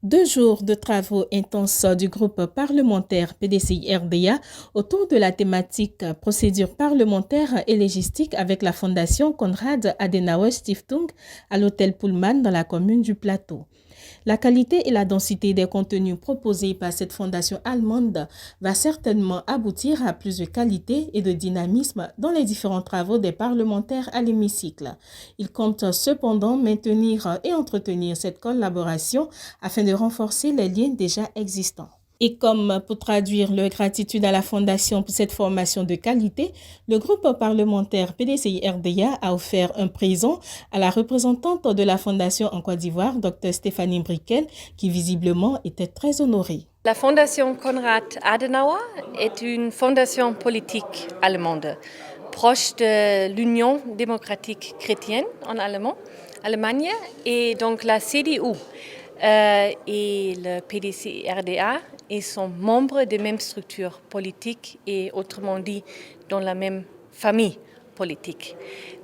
2 jours de travaux intenses du groupe parlementaire PDCI-RDA autour de la thématique procédure parlementaire et légistique avec la Fondation Konrad Adenauer Stiftung à l'hôtel Pullman dans la commune du Plateau. La qualité et la densité des contenus proposés par cette fondation allemande va certainement aboutir à plus de qualité et de dynamisme dans les différents travaux des parlementaires à l'hémicycle. Ils comptent cependant maintenir et entretenir cette collaboration afin de renforcer les liens déjà existants. Et comme pour traduire leur gratitude à la Fondation pour cette formation de qualité, le groupe parlementaire PDCI-RDA a offert un présent à la représentante de la Fondation en Côte d'Ivoire, Dr Stéphanie Briquel, qui visiblement était très honorée. La Fondation Konrad Adenauer est une fondation politique allemande, proche de l'Union démocratique chrétienne en Allemagne, et donc la CDU et le PDCI-RDA. Ils sont membres des mêmes structures politiques et autrement dit dans la même famille politique.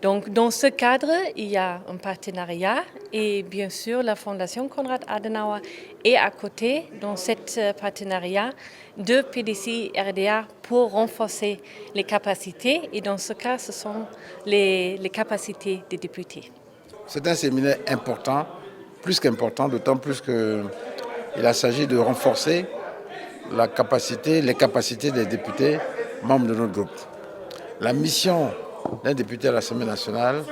Donc dans ce cadre, il y a un partenariat et bien sûr la Fondation Konrad Adenauer est à côté dans cet partenariat de PDCI-RDA pour renforcer les capacités et dans ce cas ce sont les capacités des députés. C'est un séminaire important, plus qu'important, d'autant plus qu'il s'agit de renforcer les capacités des députés membres de notre groupe. La mission d'un député à l'Assemblée nationale,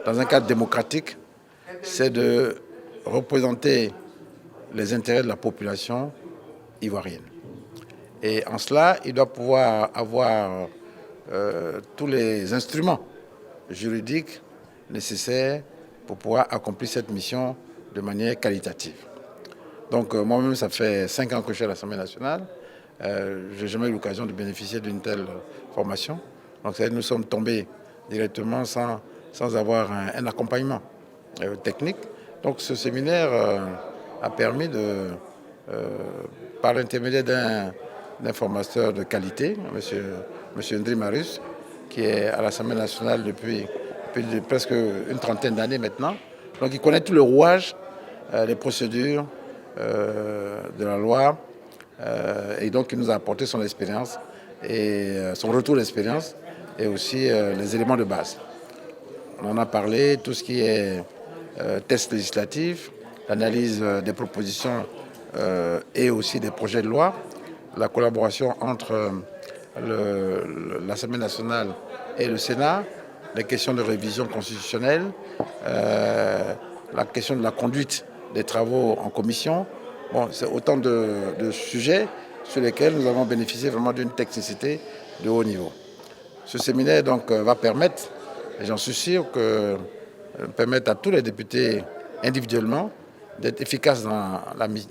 dans un cadre démocratique, c'est de représenter les intérêts de la population ivoirienne. Et en cela, il doit pouvoir avoir tous les instruments juridiques nécessaires pour pouvoir accomplir cette mission de manière qualitative. Donc moi-même, ça fait 5 ans que je suis à l'Assemblée nationale. Je n'ai jamais eu l'occasion de bénéficier d'une telle formation. Donc nous sommes tombés directement sans avoir un accompagnement technique. Donc ce séminaire a permis par l'intermédiaire d'un formateur de qualité, M. Ndri Marus, qui est à l'Assemblée nationale depuis presque une trentaine d'années maintenant. Donc il connaît tout le rouage, les procédures de la loi, et donc il nous a apporté son expérience et son retour d'expérience et aussi les éléments de base. On en a parlé, tout ce qui est test législatif, l'analyse des propositions et aussi des projets de loi, la collaboration entre l'Assemblée nationale et le Sénat, les questions de révision constitutionnelle, la question de la conduite des travaux en commission. Bon, c'est autant de sujets sur lesquels nous avons bénéficié vraiment d'une technicité de haut niveau. Ce séminaire donc va permettre, et j'en suis sûr, permettre à tous les députés individuellement d'être efficaces dans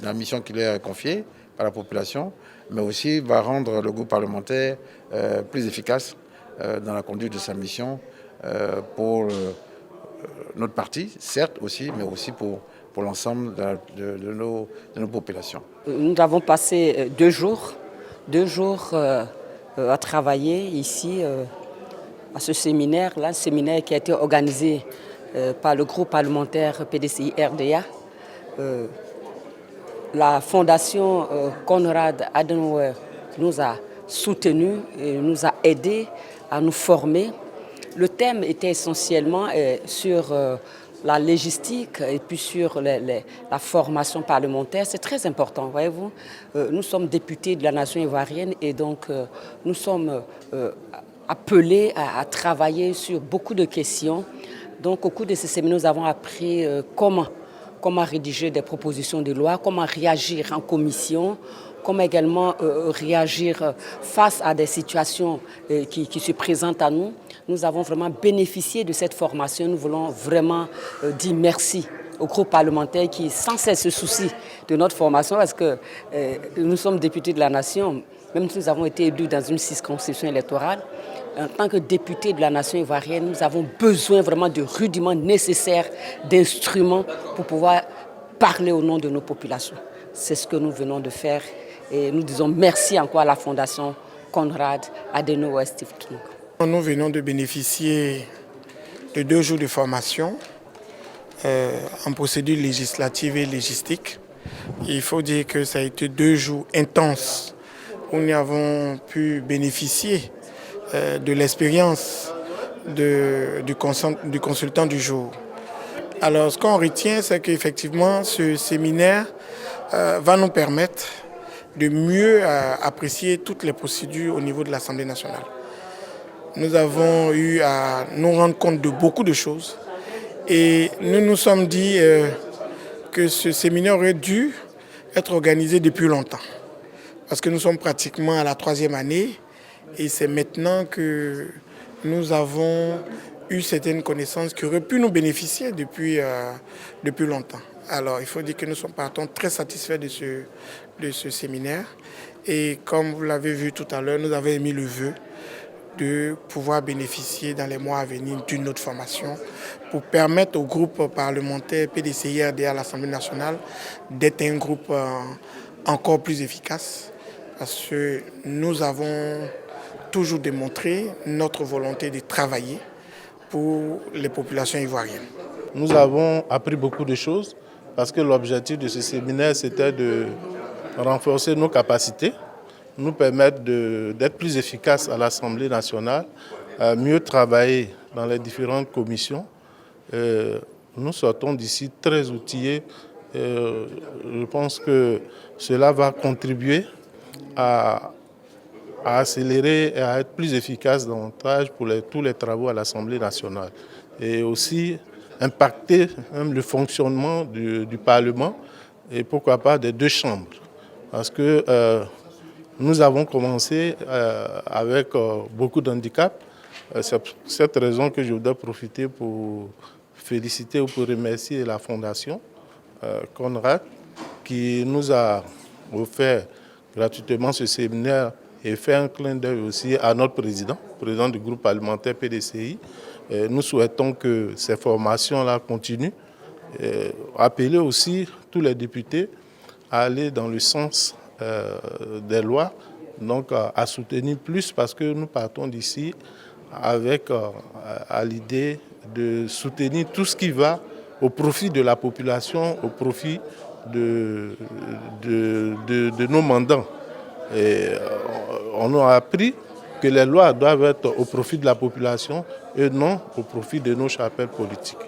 la mission qui leur est confiée par la population, mais aussi va rendre le groupe parlementaire plus efficace dans la conduite de sa mission pour notre parti, certes aussi, mais aussi pour l'ensemble de nos populations. Nous avons passé 2 jours à travailler ici à ce séminaire-là, séminaire qui a été organisé par le groupe parlementaire PDCI-RDA. La fondation Konrad Adenauer nous a soutenus et nous a aidés à nous former. Le thème était essentiellement sur la légistique et puis sur la formation parlementaire. C'est très important, voyez-vous. Nous sommes députés de la nation ivoirienne et donc nous sommes appelés à travailler sur beaucoup de questions. Donc au cours de ces séminaires, nous avons appris comment rédiger des propositions de loi, comment réagir en commission, comment également réagir face à des situations qui se présentent à nous. Nous avons vraiment bénéficié de cette formation. Nous voulons vraiment dire merci au groupe parlementaire qui sans cesse se soucie de notre formation parce que nous sommes députés de la nation, même si nous avons été élus dans une circonscription électorale. En tant que députés de la nation ivoirienne, nous avons besoin vraiment de rudiments nécessaires, d'instruments pour pouvoir parler au nom de nos populations. C'est ce que nous venons de faire et nous disons merci encore à la Fondation Konrad Adenauer Stiftung. Nous venons de bénéficier de 2 jours de formation en procédure législative et légistique Il faut dire que ça a été 2 jours intenses où nous avons pu bénéficier de l'expérience du consultant du jour. Alors ce qu'on retient, c'est qu'effectivement ce séminaire va nous permettre de mieux apprécier toutes les procédures au niveau de l'Assemblée nationale. Nous avons eu à nous rendre compte de beaucoup de choses et nous nous sommes dit que ce séminaire aurait dû être organisé depuis longtemps. Parce que nous sommes pratiquement à la 3e année et c'est maintenant que nous avons eu certaines connaissances qui auraient pu nous bénéficier depuis longtemps. Alors il faut dire que nous sommes partants très satisfaits de ce séminaire et comme vous l'avez vu tout à l'heure, nous avons émis le vœu de pouvoir bénéficier dans les mois à venir d'une autre formation pour permettre au groupe parlementaire PDCI-RDA à l'Assemblée nationale d'être un groupe encore plus efficace parce que nous avons toujours démontré notre volonté de travailler pour les populations ivoiriennes. Nous avons appris beaucoup de choses parce que l'objectif de ce séminaire, c'était de renforcer nos capacités, nous permettre d'être plus efficaces à l'Assemblée nationale, mieux travailler dans les différentes commissions. Nous sortons d'ici très outillés. Je pense que cela va contribuer à accélérer et à être plus efficace davantage pour tous les travaux à l'Assemblée nationale. Et aussi impacter même le fonctionnement du Parlement et pourquoi pas des 2 chambres. Parce que nous avons commencé avec beaucoup d'handicaps. C'est pour cette raison que je voudrais profiter pour féliciter ou pour remercier la Fondation Conrad qui nous a offert gratuitement ce séminaire et fait un clin d'œil aussi à notre président du groupe parlementaire PDCI. Nous souhaitons que ces formations-là continuent. Appeler aussi tous les députés à aller dans le sens des lois, donc à soutenir plus parce que nous partons d'ici avec à l'idée de soutenir tout ce qui va au profit de la population, au profit de nos mandants. Et on a appris que les lois doivent être au profit de la population et non au profit de nos chapelles politiques.